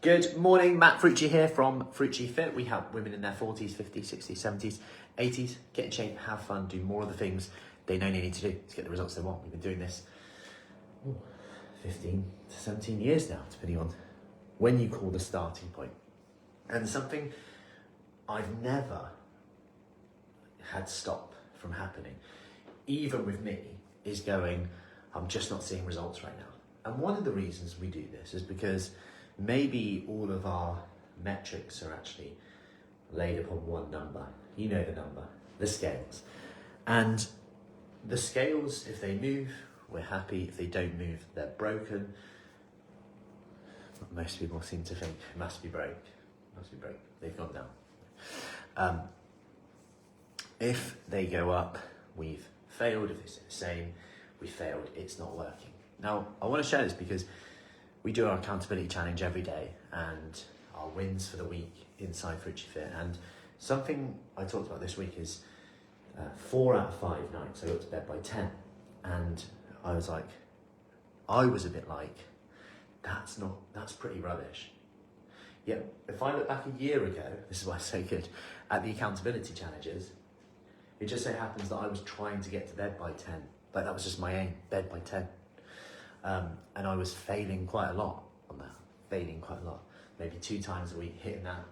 Good morning, Matt Frucci here from FruciFit. We help women in their 40s, 50s, 60s, 70s, 80s get in shape, have fun, do more of the things they know they need to do to get the results they want. We've been doing this 15 to 17 years now, depending on when you call the starting point. And something I've never had stop from happening, even with me, is going, I'm just not seeing results right now. And one of the reasons we do this is because maybe all of our metrics are actually laid upon one number. You know the number, the scales. And the scales, if they move, we're happy. If they don't move, they're broken. Most people seem to think it must be broke. Must be broke. They've gone down. If they go up, we've failed. If they stay the same, we failed. It's not working. Now, I want to share this because we do our accountability challenge every day and our wins for the week inside FruciFit. And something I talked about this week is 4 out of 5 nights I got to bed by 10. And I was a bit like, that's pretty rubbish. Yet, if I look back a year ago, this is why it's so good, at the accountability challenges, it just so happens that I was trying to get to bed by 10. Like that was just my aim, bed by 10. And I was failing quite a lot on that, maybe 2 times a week, hitting that.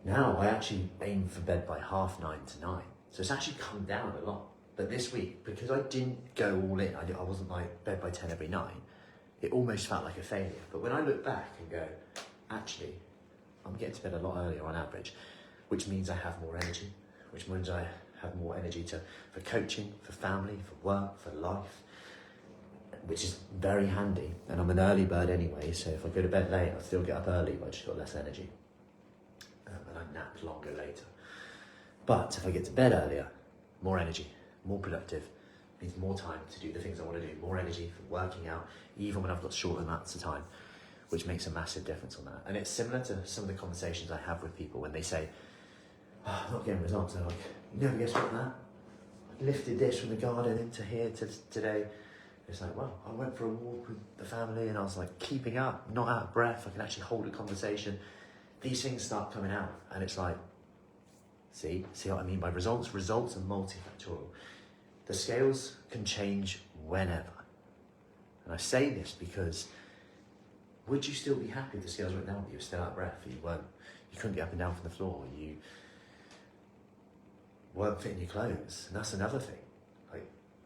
Now I actually aim for bed by 8:30 to 9. So it's actually come down a lot. But this week, because I didn't go all in, I wasn't like bed by 10 every night, it almost felt like a failure. But when I look back and go, actually, I'm getting to bed a lot earlier on average, which means I have more energy, which means I have more energy for coaching, for family, for work, for life, which is very handy. And I'm an early bird anyway, so if I go to bed late, I'll still get up early, but I just got less energy. And I nap longer later. But if I get to bed earlier, more energy, more productive, means more time to do the things I want to do, more energy for working out, even when I've got short amounts of time, which makes a massive difference on that. And it's similar to some of the conversations I have with people when they say, oh, I'm not getting results. They're like, you never guess what, Matt? I lifted this from the garden into here today. It's like, well, I went for a walk with the family and I was like keeping up, not out of breath. I can actually hold a conversation. These things start coming out and it's like, see what I mean by results? Results are multifactorial. The scales can change whenever. And I say this because would you still be happy if the scales went down but you were still out of breath? You couldn't get up and down from the floor. You weren't fitting your clothes. And that's another thing.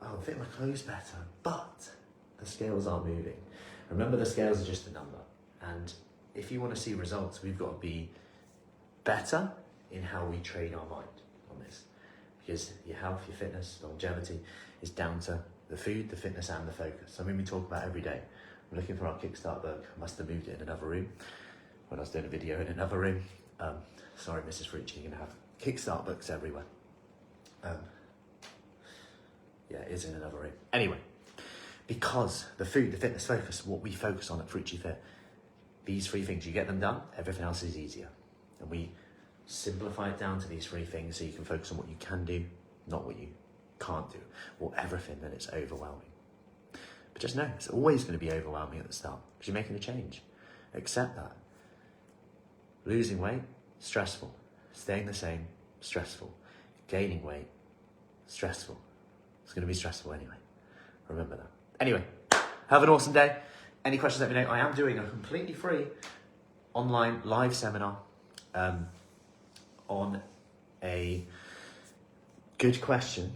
I'm fitting my clothes better, but the scales aren't moving. Remember, the scales are just a number. And if you want to see results, we've got to be better in how we train our mind on this. Because your health, your fitness, longevity is down to the food, the fitness, and the focus. Something we talk about every day. I'm looking for our Kickstart book. I must have moved it in another room when I was doing a video in another room. Sorry, Mrs. Frucci, you're going to have Kickstart books everywhere. Yeah, it is in another room. Anyway, because the food, the fitness, focus, what we focus on at FruciFit, these 3 things, you get them done, everything else is easier. And we simplify it down to these 3 things so you can focus on what you can do, not what you can't do, or everything that it's overwhelming. But just know, it's always going to be overwhelming at the start because you're making a change. Accept that. Losing weight, stressful. Staying the same, stressful. Gaining weight, stressful. It's going to be stressful anyway. Remember that. Anyway, have an awesome day. Any questions, let me know. I am doing a completely free online live seminar on a good question.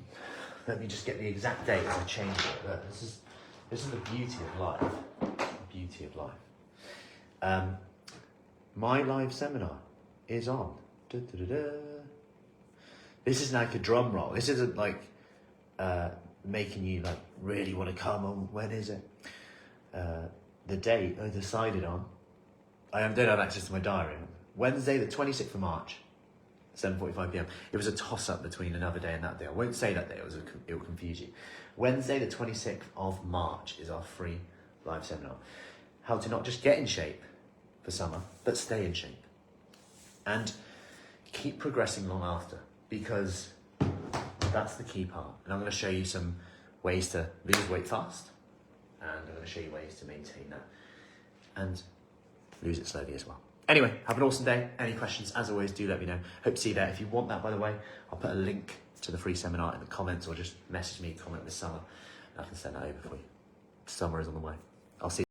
Let me just get the exact date as I change it. Look, this is the beauty of life. The beauty of life. My live seminar is on. This is like a drum roll. This isn't like making you like really want to come on. When is it? The date I decided on. I don't have access to my diary. Wednesday, the 26th of March, 7:45 p.m. It was a toss-up between another day and that day. I won't say that day. It will confuse you. Wednesday, the 26th of March is our free live seminar. How to not just get in shape for summer, but stay in shape. And keep progressing long after, because that's the key part. And I'm going to show you some ways to lose weight fast, and I'm going to show you ways to maintain that. And lose it slowly as well. Anyway, have an awesome day. Any questions, as always, do let me know. Hope to see you there. If you want that, by the way, I'll put a link to the free seminar in the comments, or just message me, comment this summer, and I can send that over for you. Summer is on the way. I'll see you.